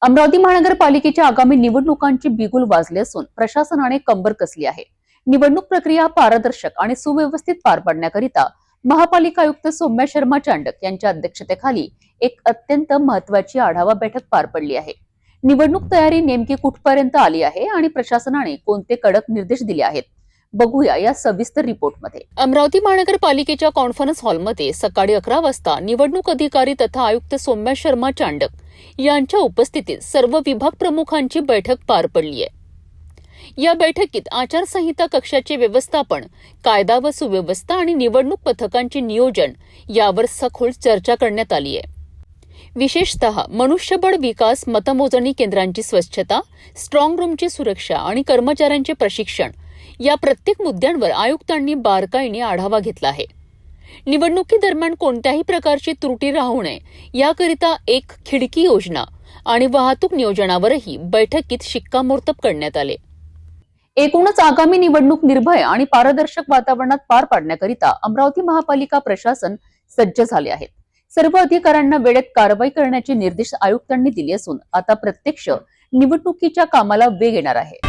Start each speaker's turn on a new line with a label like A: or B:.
A: अमरावती महानगरपालिकेच्या आगामी निवडणुकांची बिगुल वाजले असून प्रशासनाने कंबर कसली आहे। निवडणूक प्रक्रिया पारदर्शक आणि सुव्यवस्थित पार पाडण्याकरिता महापालिका आयुक्त सौम्या शर्मा चांडक यांच्या अध्यक्षतेखाली एक अत्यंत महत्त्वाची आढावा बैठक पार पडली आहे। निवडणूक तयारी नेमकी कुठपर्यंत आली आहे आणि प्रशासनाने कोणते कडक निर्देश दिले आहेत, बघूया या सविस्तर रिपोर्टमध्ये। अमरावती महानगरपालिकेच्या कॉन्फरन्स हॉलमध्ये सकाळी 11 वाजता निवडणूक अधिकारी तथा आयुक्त सौम्या शर्मा चांडक यांच्या उपस्थितीत सर्व विभाग प्रमुखांची बैठक पार पडली आहे। या बैठकीत आचारसंहिता कक्षाचे व्यवस्थापन, कायदा व सुव्यवस्था आणि निवडणूक पथकांचे नियोजन यावर सखोल चर्चा करण्यात आली आहे। विशेषतः मनुष्यबळ विकास, मतमोजणी केंद्रांची स्वच्छता, स्ट्रॉंग रूमची सुरक्षा आणि कर्मचाऱ्यांचे प्रशिक्षण या प्रत्येक मुद्द्यांवर आयुक्तांनी बारकाईने आढावा घेतला आहे। निवडणुकीदरम्यान कोणत्याही प्रकारची त्रुटी राहू नये याकरिता एक खिडकी योजना आणि वाहतूक नियोजनावरही बैठकीत शिक्कामोर्तब करण्यात आले। एकूणच आगामी निवडणूक निर्भय आणि पारदर्शक वातावरणात पार पाडण्याकरिता अमरावती महापालिका प्रशासन सज्ज झाले आहेत। सर्व अधिकाऱ्यांना वेळेत कारवाई करण्याचे निर्देश आयुक्तांनी दिले असून आता प्रत्यक्ष निवडणुकीच्या कामाला वेग येणार आहे।